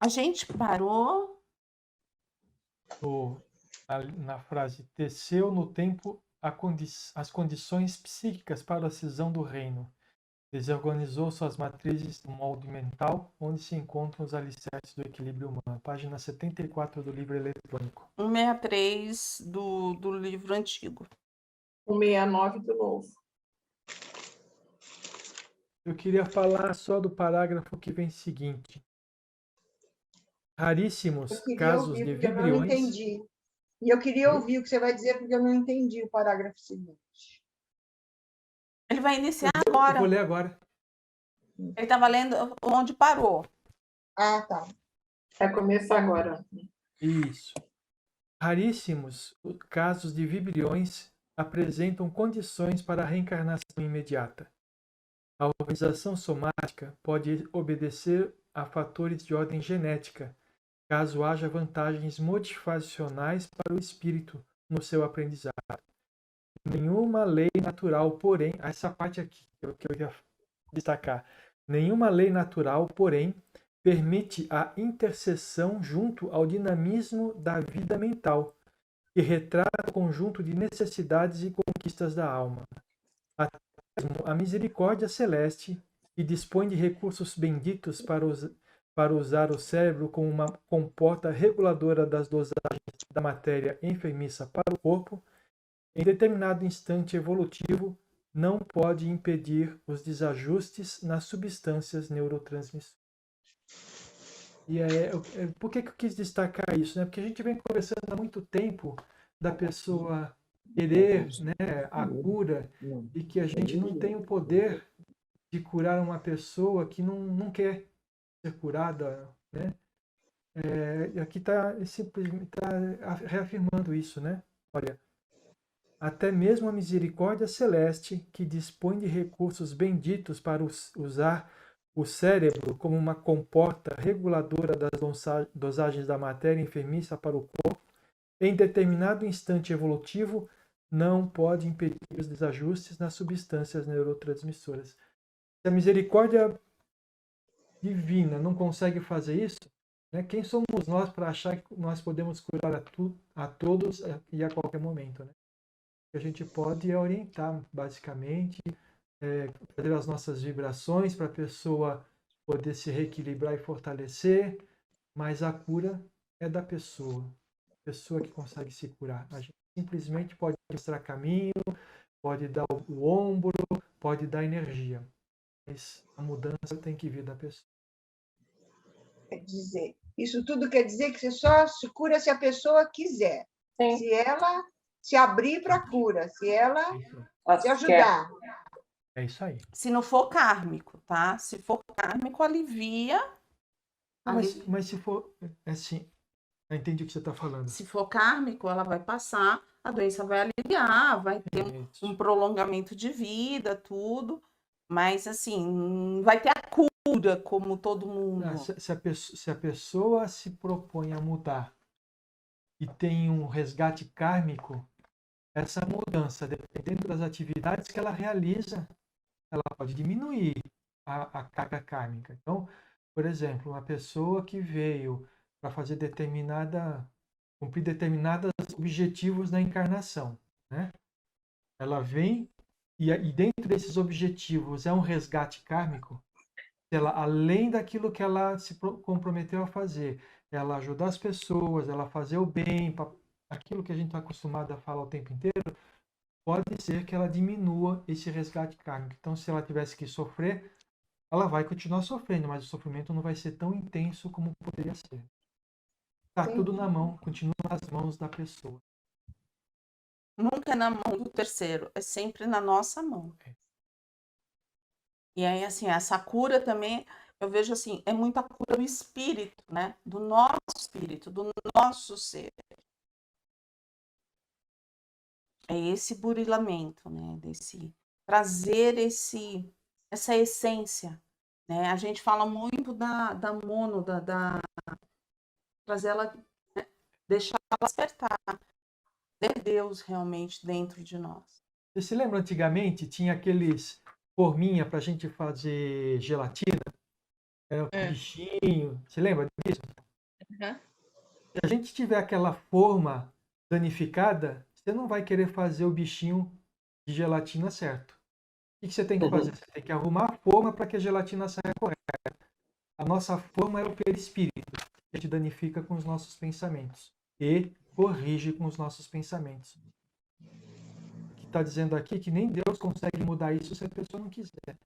A gente parou. Na frase, teceu no tempo as condições psíquicas para a cisão do reino. Desorganizou suas matrizes do molde mental, onde se encontram os alicerces do equilíbrio humano. Página 74 do livro eletrônico. 163 do livro antigo. 169 do novo. Eu queria falar só do parágrafo que vem seguinte. Raríssimos casos de ouvir, vibriões... Eu não entendi. E eu queria ouvir o que você vai dizer, porque eu não entendi o parágrafo seguinte. Ele vai iniciar agora. Vou ler agora. Ele estava lendo onde parou. Ah, tá. Vai começar agora. Isso. Raríssimos casos de vibriões apresentam condições para a reencarnação imediata. A organização somática pode obedecer a fatores de ordem genética, caso haja vantagens motivacionais para o espírito no seu aprendizado. Nenhuma lei natural, porém, essa parte aqui que eu ia destacar, nenhuma lei natural, porém, permite a interseção junto ao dinamismo da vida mental, que retrata o conjunto de necessidades e conquistas da alma. Até mesmo a misericórdia celeste, que dispõe de recursos benditos para usar o cérebro como uma comporta reguladora das dosagens da matéria enfermiça para o corpo, em determinado instante evolutivo, não pode impedir os desajustes nas substâncias neurotransmissoras. E por que eu quis destacar isso? Né? Porque a gente vem conversando há muito tempo da pessoa querer, né, a cura, e que a gente não tem o poder de curar uma pessoa que não quer ser curada. Né? E aqui está reafirmando isso. Né? Olha, até mesmo a misericórdia celeste, que dispõe de recursos benditos para usar o cérebro como uma comporta reguladora das dosagens da matéria enfermiça para o corpo, em determinado instante evolutivo, não pode impedir os desajustes nas substâncias neurotransmissoras. Se a misericórdia divina não consegue fazer isso, né, quem somos nós para achar que nós podemos curar a todos e a qualquer momento? Né? Que a gente pode orientar, basicamente, fazer as nossas vibrações para a pessoa poder se reequilibrar e fortalecer, mas a cura é da pessoa, a pessoa que consegue se curar. A gente simplesmente pode mostrar caminho, pode dar o ombro, pode dar energia, mas a mudança tem que vir da pessoa. Quer dizer, isso tudo quer dizer que você só se cura se a pessoa quiser. Sim. Se ela se abrir para a cura, se ela se ajudar. É isso aí. Se não for kármico, tá? Se for kármico, alivia. Mas se for assim, eu entendi o que você está falando. Se for kármico, ela vai passar, a doença vai aliviar, vai ter um prolongamento de vida, tudo. Mas, assim, vai ter a cura, como todo mundo. Se a pessoa se propõe a mudar e tem um resgate kármico, essa mudança, dependendo das atividades que ela realiza, ela pode diminuir a carga kármica. Então, por exemplo, uma pessoa que veio para fazer cumprir determinados objetivos na encarnação, né? Ela vem e dentro desses objetivos é um resgate kármico. Ela, além daquilo que ela se comprometeu a fazer, ela ajudar as pessoas, ela fazer o bem, aquilo que a gente está acostumado a falar o tempo inteiro, pode ser que ela diminua esse resgate kármico. Então, se ela tivesse que sofrer, ela vai continuar sofrendo, mas o sofrimento não vai ser tão intenso como poderia ser. Está tudo na mão, continua nas mãos da pessoa. Nunca é na mão do terceiro, é sempre na nossa mão. E aí, assim, essa cura também, eu vejo assim, é muita cura do espírito, né? Do nosso espírito, do nosso ser. É esse burilamento, né? Trazer essa essência, né? A gente fala muito da mono, trazer ela, né? Deixar ela despertar, ter Deus realmente dentro de nós. Você se lembra antigamente, tinha aqueles forminha para a gente fazer gelatina? o bichinho. Você lembra disso? Uhum. Se a gente tiver aquela forma danificada, você não vai querer fazer o bichinho de gelatina certo. O que você tem que fazer? Você tem que arrumar a forma para que a gelatina saia correta. A nossa forma é o perispírito, que a gente danifica com os nossos pensamentos e corrige com os nossos pensamentos. O que está dizendo aqui é que nem Deus consegue mudar isso se a pessoa não quiser.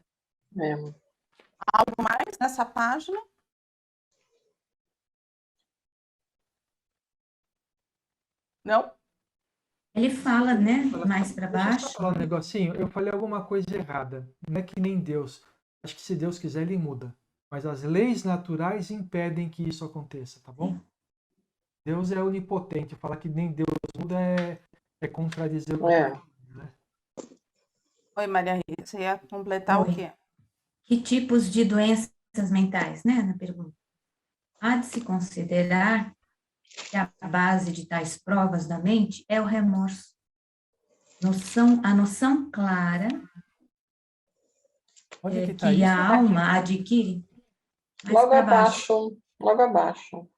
Algo mais nessa página? Não? Ele fala, né, mais para Deixa eu baixo. só falar um negocinho. Eu falei alguma coisa errada. Não é que nem Deus. Acho que se Deus quiser, ele muda. Mas as leis naturais impedem que isso aconteça, tá bom? Deus é onipotente. Falar que nem Deus muda é contradizer o que eu tô falando, né? Oi, Maria Rita, você ia completar o quê? Que tipos de doenças mentais, né, na pergunta? Há de se considerar que a base de tais provas da mente é o remorso. A noção clara Onde que que tá isso? a alma adquire. Mais Logo para baixo. abaixo. Logo abaixo.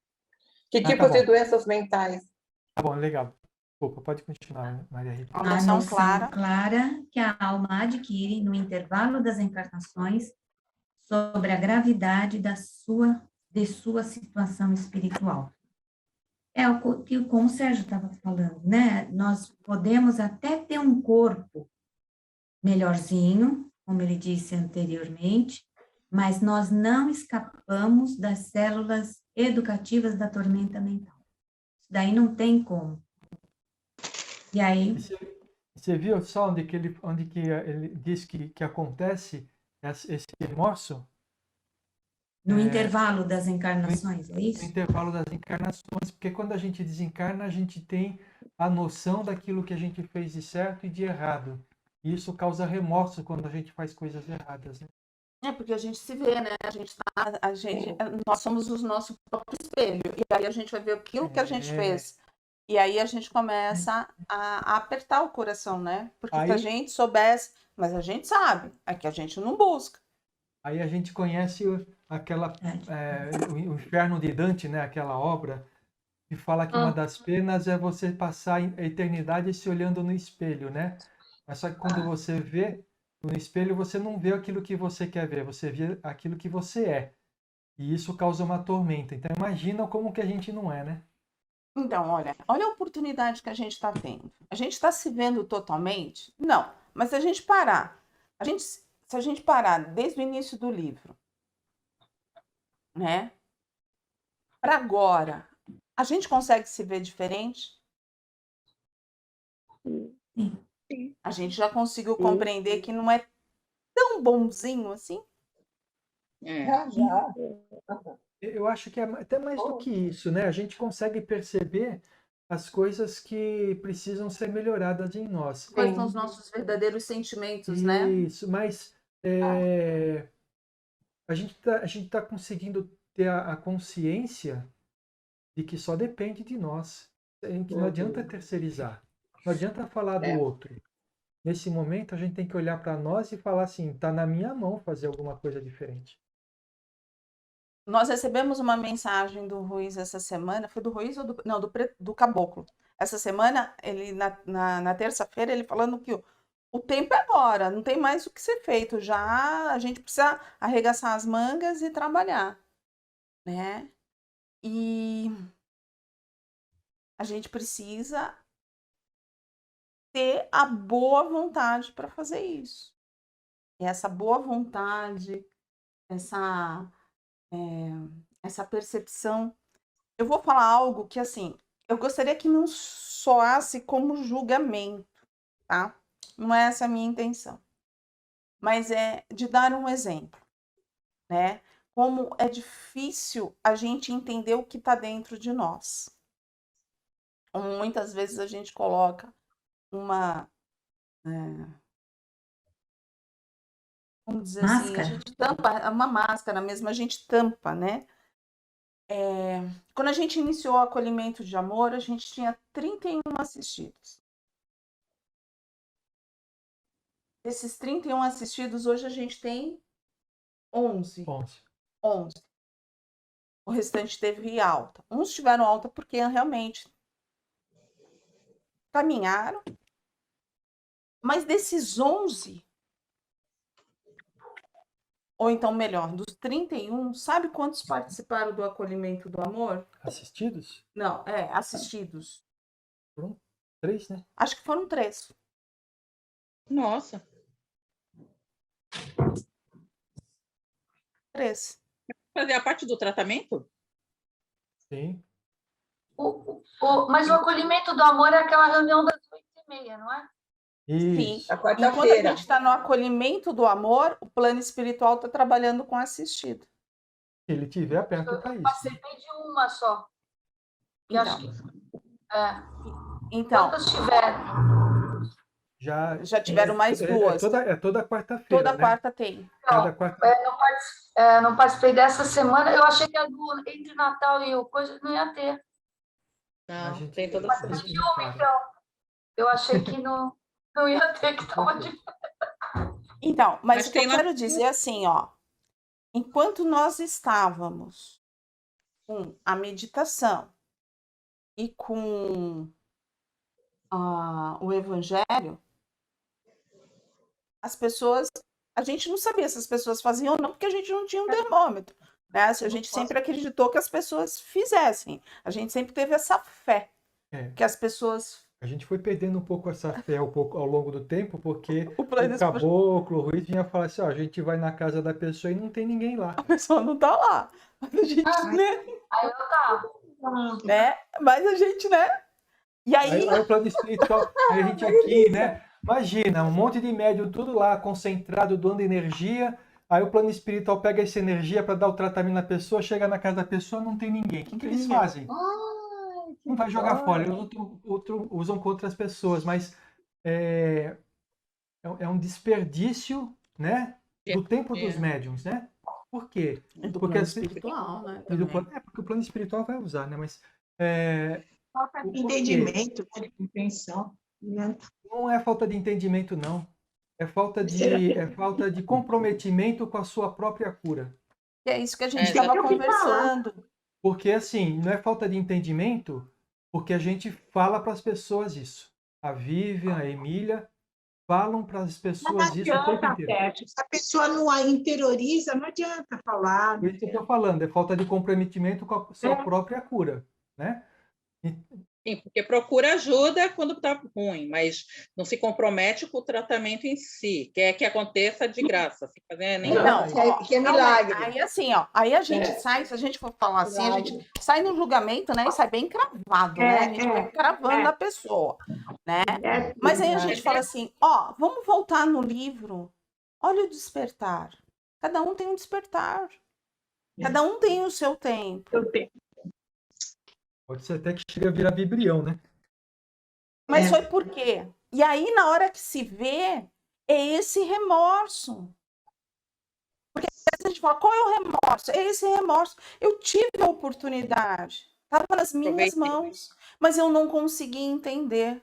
Que tá tipos de bom. doenças mentais? Tá bom, legal. Desculpa, pode continuar, Maria Rita. A A noção noção clara. clara que a alma adquire no intervalo das encarnações sobre a gravidade de sua situação espiritual. É o que como o Sérgio estava falando, né? Nós podemos até ter um corpo melhorzinho, como ele disse anteriormente, mas nós não escapamos das células educativas da tormenta mental. Isso daí não tem como. E aí... Você viu só onde que ele diz que acontece esse remorso? No intervalo das encarnações, é No isso? intervalo das encarnações, porque quando a gente desencarna, a gente tem a noção daquilo que a gente fez de certo e de errado. E isso causa remorso quando a gente faz coisas erradas, né? É porque a gente se vê, né? Nós somos o nosso próprio espelho. E aí a gente vai ver aquilo que a gente fez. E aí a gente começa a apertar o coração, né? Porque se a gente soubesse, mas a gente sabe, é que a gente não busca. Aí a gente conhece o Inferno de Dante, né? Aquela obra que fala que uma das penas é você passar a eternidade se olhando no espelho, né? Mas só que quando você vê no espelho, você não vê aquilo que você quer ver, você vê aquilo que você é. E isso causa uma tormenta. Então imagina como que a gente não é, né? Então, olha a oportunidade que a gente está tendo. A gente está se vendo totalmente? Não. Mas se a gente parar, se a gente parar desde o início do livro, né? Para agora, a gente consegue se ver diferente? Sim. A gente já conseguiu compreender que não é tão bonzinho assim? Já. Eu acho que é até mais do que isso, né? A gente consegue perceber as coisas que precisam ser melhoradas em nós. Quais são os nossos verdadeiros sentimentos, né? Isso, mas a gente tá conseguindo ter a consciência de que só depende de nós. Que não adianta terceirizar. Não adianta falar do outro. Nesse momento, a gente tem que olhar para nós e falar assim, tá na minha mão fazer alguma coisa diferente. Nós recebemos uma mensagem do Ruiz essa semana, foi do Ruiz ou do Caboclo? Essa semana, ele na terça-feira, ele falando que o tempo é agora, não tem mais o que ser feito, já a gente precisa arregaçar as mangas e trabalhar, né? E a gente precisa ter a boa vontade para fazer isso. E essa boa vontade, essa percepção. Eu vou falar algo que, assim, eu gostaria que não soasse como julgamento, tá? Não é essa a minha intenção. Mas é de dar um exemplo, né? Como é difícil a gente entender o que está dentro de nós. Muitas vezes a gente coloca uma... vamos dizer Máscara. assim, a gente tampa, uma máscara mesmo, a gente tampa, né? Quando a gente iniciou o acolhimento de amor, a gente tinha 31 assistidos. Desses 31 assistidos, hoje a gente tem 11. 11. o restante teve alta. Uns tiveram alta porque realmente caminharam, mas desses 11, ou então melhor, dos 31, sabe quantos participaram do acolhimento do amor? Assistidos? Não, assistidos. Foram 3, né? Acho que foram 3. Nossa. 3. Fazer a parte do tratamento? Sim. Mas o acolhimento do amor é aquela reunião das 8h30, não é? Sim. Isso. A Enquanto a quarta-feira. gente está no acolhimento do amor, o plano espiritual está trabalhando com assistido. Se ele tiver perto Eu para isso. participei de uma só. E Então, acho que... então Quantas tiveram? já tiveram mais 2. É toda quarta-feira, Toda né? quarta tem. Cada quarta... Não participei dessa semana. Eu achei que entre Natal e o coisa não ia ter. Não, gente- tem toda a gente não para. Então, eu achei que não ia ter, que estava de... Então, mas o que eu tem lá- quero dizer é assim, ó. Enquanto nós estávamos com a meditação e com o evangelho, as pessoas, a gente não sabia se as pessoas faziam ou não, porque a gente não tinha um termômetro, né? A gente sempre acreditou que as pessoas fizessem. A gente sempre teve essa fé que as pessoas... A gente foi perdendo um pouco essa fé ao longo do tempo, porque O plano o caboclo, o Ruiz, vinha falar assim, ó, a gente vai na casa da pessoa e não tem ninguém lá. A pessoa não tá lá. Mas a gente, Aí eu tava. né? Mas a gente, né? E aí... Aí o plano espiritual, aí a gente aqui, né? Imagina, um monte de médium tudo lá, concentrado, doando energia. Aí o plano espiritual pega essa energia para dar o tratamento na pessoa, chega na casa da pessoa, não tem ninguém. O que eles fazem? Não vai jogar fora, eles usam contra as pessoas, mas é um desperdício, né, do tempo dos médiums, né? Por quê? Do Porque plano espiritual, né? porque o plano espiritual vai usar, né? Mas Falta de entendimento, de compreensão. Né? não é falta de entendimento, não. É falta de comprometimento com a sua própria cura. E é isso que a gente estava conversando. Porque, assim, não é falta de entendimento, porque a gente fala para as pessoas isso. A Vivian, a Emília, falam para as pessoas isso o tempo inteiro. Se a pessoa não a interioriza, não adianta falar. Por isso que eu estou falando, é falta de comprometimento com a sua própria cura, né? Sim, porque procura ajuda quando está ruim, mas não se compromete com o tratamento em si, quer que aconteça de graça. Fica, né, nem Que é milagre. Aí assim, ó, aí a gente sai, se a gente for falar assim, a gente sai no julgamento, né, e sai bem cravado, né? A gente vai cravando na pessoa, né? Mas aí a gente fala assim, ó, vamos voltar no livro. Olha o despertar. Cada um tem um despertar. Cada um tem o seu tempo. Pode ser até que chegue a virar biblião, né? Mas foi por quê? E aí, na hora que se vê, é esse remorso. Porque a gente fala, qual é o remorso? É esse remorso. Eu tive a oportunidade. Estava nas minhas mãos, mas eu não consegui entender.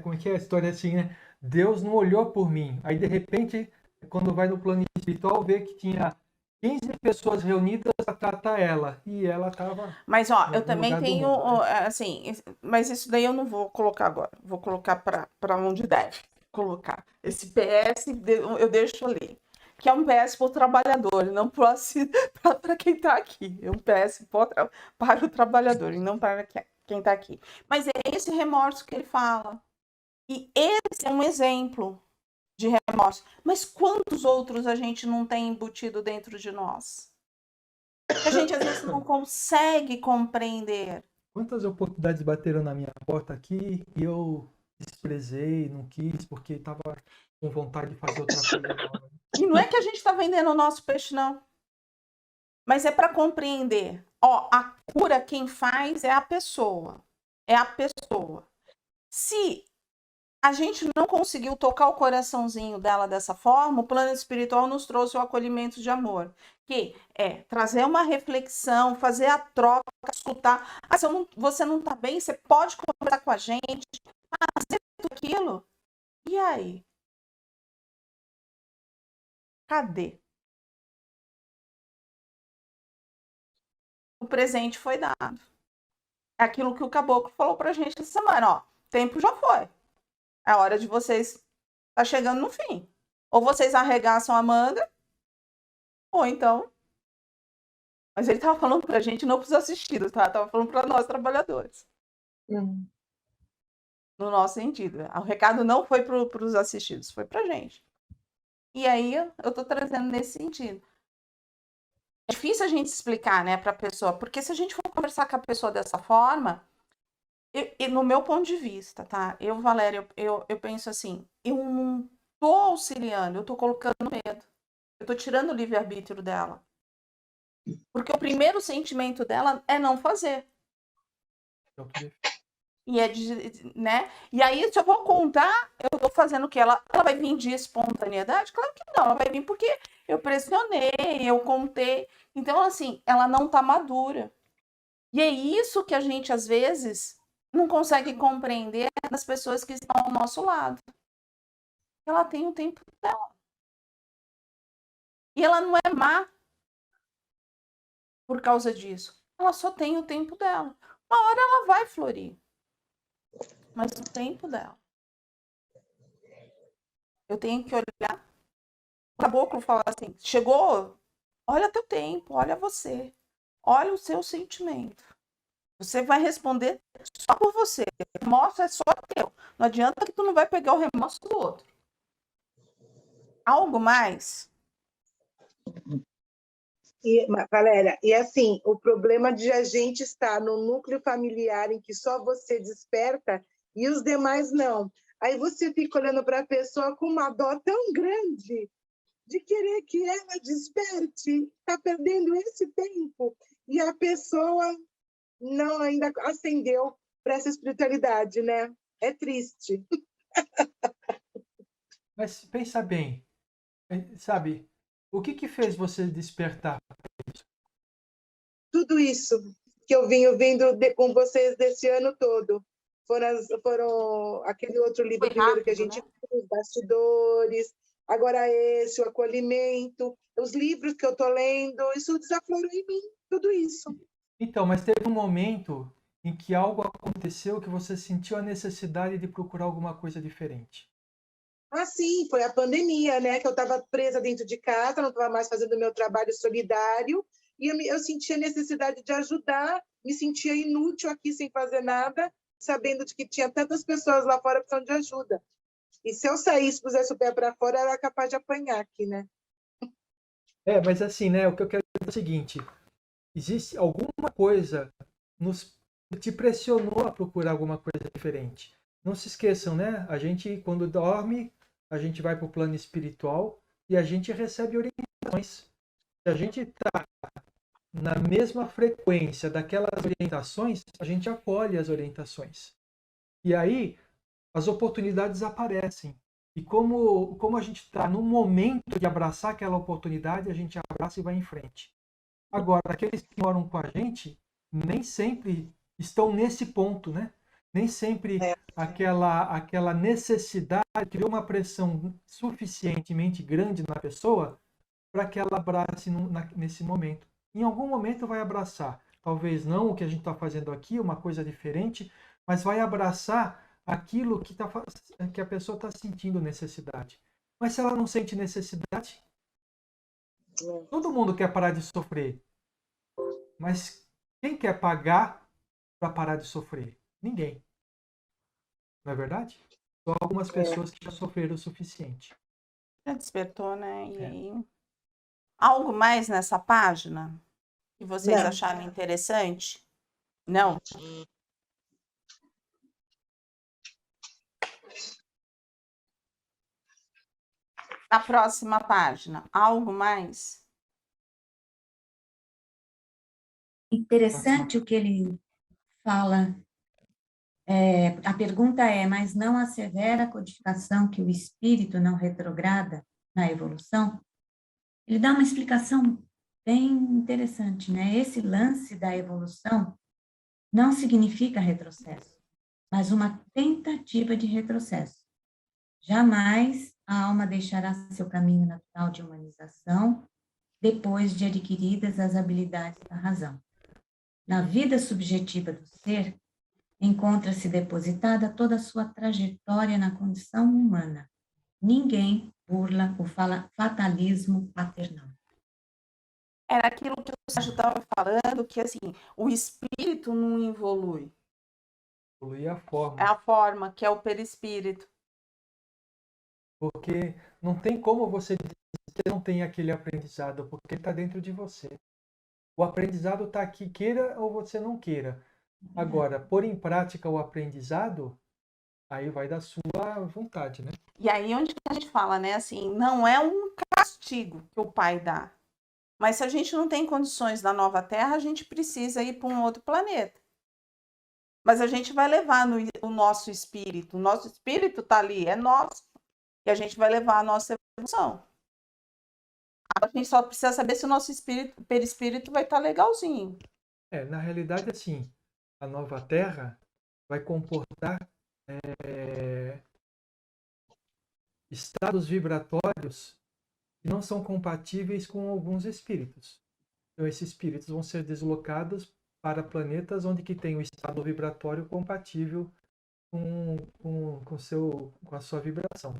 Como é que é a história assim, né? Deus não olhou por mim. Aí, de repente, quando vai no plano espiritual, vê que tinha 15 pessoas reunidas para tratar ela. E ela estava... Mas, ó, eu também tenho, assim, mas isso daí eu não vou colocar agora. Vou colocar para onde deve colocar. Esse PS, eu deixo ali. Que é um PS para o trabalhador, não para quem está aqui. É um PS para o trabalhador, e não para quem está aqui. Mas é esse remorso que ele fala. E esse é um exemplo de remorso. Mas quantos outros a gente não tem embutido dentro de nós? Que a gente às vezes não consegue compreender. Quantas oportunidades bateram na minha porta aqui e eu desprezei, não quis, porque estava com vontade de fazer outra coisa nova. E não é que a gente está vendendo o nosso peixe, não. Mas é para compreender. Ó, a cura quem faz é a pessoa. É a pessoa. Se a gente não conseguiu tocar o coraçãozinho dela dessa forma, o plano espiritual nos trouxe o acolhimento de amor, que é trazer uma reflexão, fazer a troca, escutar. Ah, você não está bem, você pode conversar com a gente, fazer tudo aquilo. E aí? Cadê? o presente foi dado. É aquilo que o caboclo falou pra gente essa semana, ó, o tempo já foi. É hora de vocês, tá chegando no fim. Ou vocês arregaçam a manga, ou então... Mas ele tava falando pra gente, não pros assistidos, tá? Tava falando pra nós, trabalhadores. No nosso sentido. O recado não foi pros assistidos, foi pra gente. E aí, eu tô trazendo nesse sentido. É difícil a gente explicar, né, pra pessoa, porque se a gente for conversar com a pessoa dessa forma, no meu ponto de vista, tá? Valéria, eu penso assim, eu não tô auxiliando, eu tô colocando medo. Eu tô tirando o livre-arbítrio dela. Porque o primeiro sentimento dela é não fazer. E né? E aí, se eu vou contar, eu tô fazendo o que? Ela vai vir de espontaneidade? Claro que não, ela vai vir porque eu pressionei, eu contei. Então, assim, ela não tá madura. E é isso que a gente, às vezes, não consegue compreender das pessoas que estão ao nosso lado. Ela tem o tempo dela. E ela não é má por causa disso. Ela só tem o tempo dela. Uma hora ela vai florir. Mas o tempo dela. Eu tenho que olhar. O caboclo fala assim, chegou, olha teu tempo, olha você. Olha o seu sentimento. Você vai responder só por você. O remorso é só teu. Não adianta que tu não vai pegar o remorso do outro. Algo mais? Valéria, e assim, o problema de a gente estar no núcleo familiar em que só você desperta e os demais não. Aí você fica olhando para a pessoa com uma dó tão grande de querer que ela desperte, está perdendo esse tempo, e a pessoa não ainda ascendeu para essa espiritualidade, né? É triste. Mas pensa bem, sabe, o que fez você despertar? Tudo isso que eu venho vendo com vocês desse ano todo. Foram aquele outro livro primeiro que a gente viu, Os Bastidores, agora esse, O Acolhimento, os livros que eu estou lendo, isso desaflorou em mim, tudo isso. Então, mas teve um momento em que algo aconteceu que você sentiu a necessidade de procurar alguma coisa diferente. Ah, sim, foi a pandemia, né? Que eu estava presa dentro de casa, não estava mais fazendo meu trabalho solidário, e eu sentia necessidade de ajudar, me sentia inútil aqui sem fazer nada, sabendo de que tinha tantas pessoas lá fora precisando de ajuda. E se eu saísse, pusesse o pé para fora, eu era capaz de apanhar aqui, né? Mas assim, né? O que eu quero dizer é o seguinte: existe alguma coisa que te pressionou a procurar alguma coisa diferente. Não se esqueçam, né? A gente, quando dorme, a gente vai para o plano espiritual e a gente recebe orientações. Se a gente está na mesma frequência daquelas orientações, a gente acolhe as orientações. E aí, as oportunidades aparecem. E como a gente está no momento de abraçar aquela oportunidade, a gente abraça e vai em frente. Agora, aqueles que moram com a gente, nem sempre estão nesse ponto, né? Nem sempre aquela necessidade criou uma pressão suficientemente grande na pessoa para que ela abrace nesse momento. Em algum momento vai abraçar. Talvez não o que a gente está fazendo aqui, uma coisa diferente, mas vai abraçar aquilo que a pessoa está sentindo necessidade. Mas se ela não sente necessidade, todo mundo quer parar de sofrer. Mas quem quer pagar para parar de sofrer? Ninguém. Não é verdade? Só algumas pessoas que já sofreram o suficiente. Já despertou, né? E aí... Algo mais nessa página que vocês acharam interessante? Não? Na próxima página, algo mais? Interessante o que ele fala. A pergunta é, mas não assevera a codificação que o espírito não retrograda na evolução? Ele dá uma explicação bem interessante, né? Esse lance da evolução não significa retrocesso, mas uma tentativa de retrocesso. Jamais a alma deixará seu caminho natural de humanização depois de adquiridas as habilidades da razão. Na vida subjetiva do ser, encontra-se depositada toda a sua trajetória na condição humana. Ninguém burla o fatalismo paternal. Era aquilo que o Sérgio estava falando, que assim, o espírito não evolui. Evoluir a forma. É a forma, que é o perispírito. Porque não tem como você dizer que não tem aquele aprendizado, porque está dentro de você. O aprendizado está aqui, queira ou você não queira. Agora, pôr em prática o aprendizado, aí vai da sua vontade, né? E aí onde que a gente fala, né? Assim, não é um castigo que o pai dá. Mas se a gente não tem condições na nova Terra, a gente precisa ir para um outro planeta. Mas a gente vai levar o nosso espírito. O nosso espírito está ali, é nosso. E a gente vai levar a nossa evolução. A gente só precisa saber se o nosso perispírito vai estar legalzinho. Na realidade, assim, a nova Terra vai comportar estados vibratórios que não são compatíveis com alguns espíritos. Então, esses espíritos vão ser deslocados para planetas onde que tem o estado vibratório compatível com a sua vibração.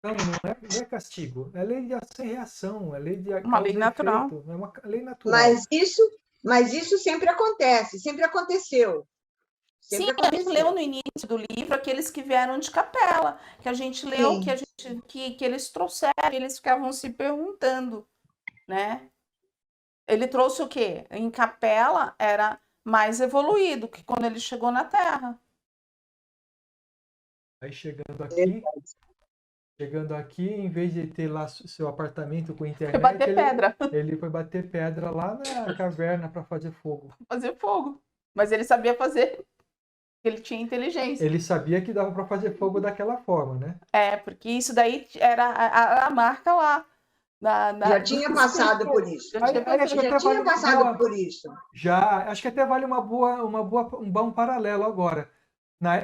Então, não é castigo, é lei de ação e reação, é lei de Uma lei natural. efeito, é uma lei natural. Mas isso sempre acontece, sempre aconteceu. Sim, a gente leu no início do livro aqueles que vieram de Capela, que a gente leu, que eles trouxeram, eles ficavam se perguntando, né? Ele trouxe o quê? Em Capela era mais evoluído que quando ele chegou na Terra. Aí chegando aqui, em vez de ter lá seu apartamento com internet, Foi bater pedra. Ele foi bater pedra lá na caverna para fazer fogo. Fazer fogo. Mas ele sabia fazer, ele tinha inteligência. Ele sabia que dava para fazer fogo daquela forma, né? Porque isso daí era a marca lá. Já tinha passado por isso. Já tinha passado por isso. Já, acho que até vale um bom paralelo agora.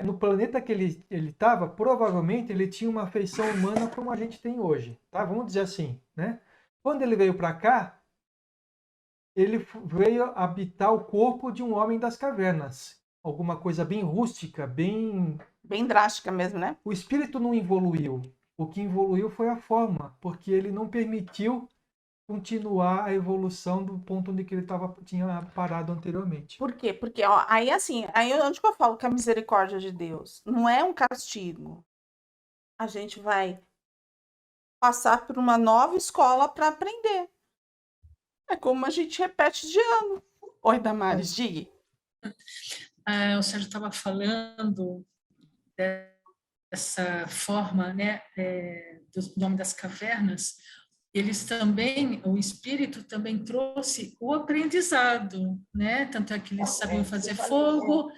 No planeta que ele estava, provavelmente ele tinha uma feição humana como a gente tem hoje, tá? Vamos dizer assim, né? Quando ele veio para cá, ele veio habitar o corpo de um homem das cavernas. Alguma coisa bem rústica, bem drástica mesmo, né? O espírito não evoluiu. O que evoluiu foi a forma, porque ele não permitiu continuar a evolução do ponto onde que ele tinha parado anteriormente. Por quê? Porque aí onde que eu falo que a misericórdia de Deus não é um castigo. A gente vai passar por uma nova escola para aprender. É como a gente repete de ano. Oi, Damares, diga. O Sérgio estava falando dessa forma, né, do Homem das Cavernas. Eles também, o espírito também trouxe o aprendizado, né? Tanto é que eles sabiam fazer fogo,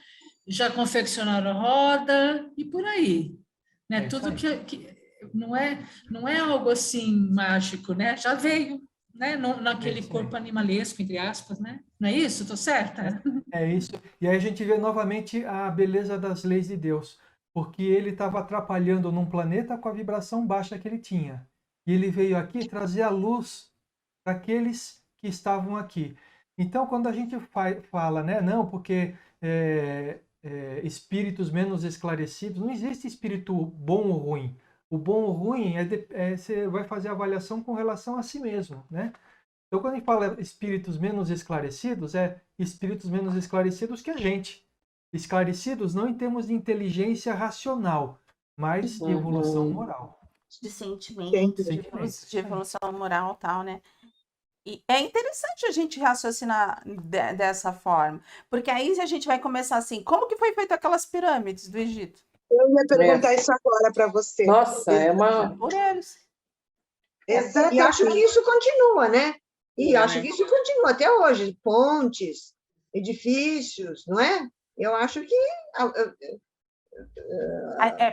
já confeccionaram roda e por aí, né? Tudo que não é algo assim mágico, né? Já veio, né? Naquele corpo animalesco, entre aspas, né? Não é isso? Estou certa? É isso. E aí a gente vê novamente a beleza das leis de Deus, porque ele estava atrapalhando num planeta com a vibração baixa que ele tinha. E ele veio aqui trazer a luz para aqueles que estavam aqui. Então, quando a gente fala, né, não, porque espíritos menos esclarecidos, não existe espírito bom ou ruim. O bom ou ruim você vai fazer a avaliação com relação a si mesmo, né? Então, quando a gente fala espíritos menos esclarecidos, é espíritos menos esclarecidos que a gente. Esclarecidos não em termos de inteligência racional, mas de evolução moral. De sentimento, de evolução moral e tal, né? E é interessante a gente raciocinar dessa forma, porque aí a gente vai começar assim, como que foi feito aquelas pirâmides do Egito? Eu ia perguntar isso agora para você. Nossa, é uma... Por eles. Exatamente. E acho que isso continua, né? Acho que isso continua até hoje. Pontes, edifícios, não é? Eu acho que...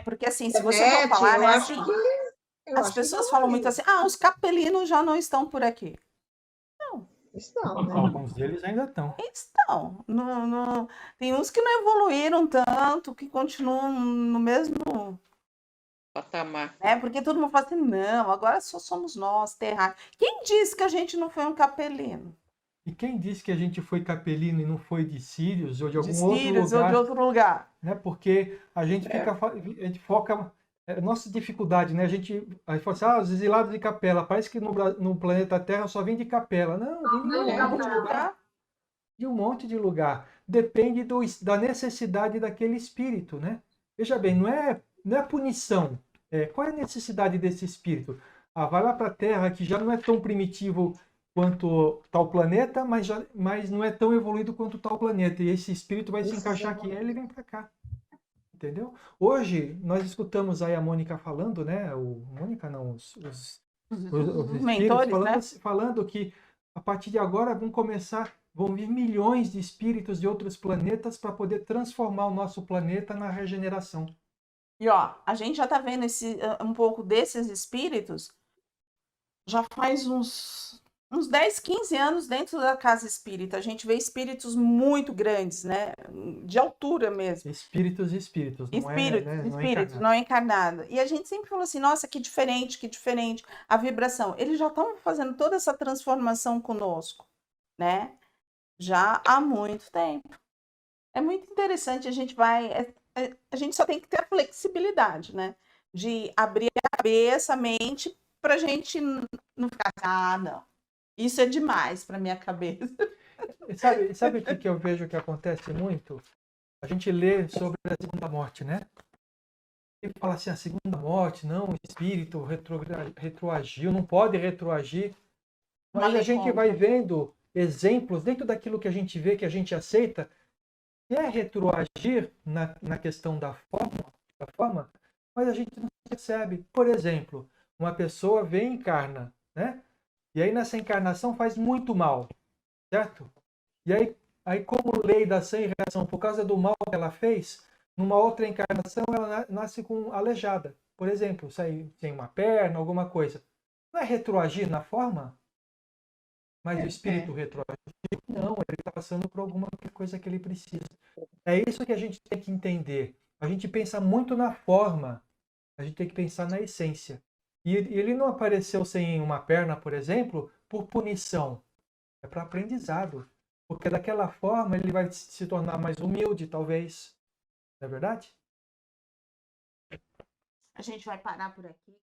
porque assim, se você for falar, né, assim, as pessoas falam muito assim, os capelinos já não estão por aqui. Não. Estão, né? Alguns deles ainda estão. Estão. Tem uns que não evoluíram tanto, que continuam no mesmo patamar. Porque todo mundo fala assim, não, agora só somos nós, terra. Quem disse que a gente não foi um capelino? E quem disse que a gente foi capelino e não foi de Sírios ou de De algum outro Sírios ou lugar? de outro lugar. Né? Porque a gente foca nossa dificuldade, né? A gente fala assim, os exilados de Capela, parece que no planeta Terra só vem de Capela. Não, vem de um monte de lugar. De um monte de lugar. Depende da necessidade daquele espírito, né? Veja bem, não é punição. Qual é a necessidade desse espírito? Vai lá para a Terra, que já não é tão primitivo quanto tal planeta, mas não é tão evoluído quanto tal planeta. E esse espírito vai se encaixar aqui, ele vem para cá. Entendeu? Hoje, nós escutamos aí a Mônica falando, né? Mônica não, os mentores, falando que a partir de agora vão vir milhões de espíritos de outros planetas para poder transformar o nosso planeta na regeneração. E ó, a gente já está vendo um pouco desses espíritos já faz uns 10, 15 anos dentro da casa espírita. A gente vê espíritos muito grandes, né? De altura mesmo. Espíritos, não é encarnado. E a gente sempre falou assim, nossa, que diferente a vibração. Eles já estão fazendo toda essa transformação conosco, né? Já há muito tempo. É muito interessante, a gente só tem que ter a flexibilidade, né? De abrir a cabeça, a mente, para a gente não ficar, não. Isso é demais para minha cabeça. Sabe o que eu vejo que acontece muito? A gente lê sobre a segunda morte, né? E fala assim, a segunda morte, não, o espírito retroagiu, não pode retroagir. Mas a gente vai vendo exemplos dentro daquilo que a gente vê, que a gente aceita, que é retroagir na questão da forma, mas a gente não percebe. Por exemplo, uma pessoa vem e encarna, né? E aí nessa encarnação faz muito mal, certo? E aí como lei da ação e reação, por causa do mal que ela fez, numa outra encarnação ela nasce com aleijada. Por exemplo, sem uma perna, alguma coisa. Não é retroagir na forma? Mas o espírito retroagiu? Não, ele está passando por alguma coisa que ele precisa. É isso que a gente tem que entender. A gente pensa muito na forma, a gente tem que pensar na essência. E ele não apareceu sem uma perna, por exemplo, por punição. É para aprendizado. Porque daquela forma ele vai se tornar mais humilde, talvez. Não é verdade? A gente vai parar por aqui.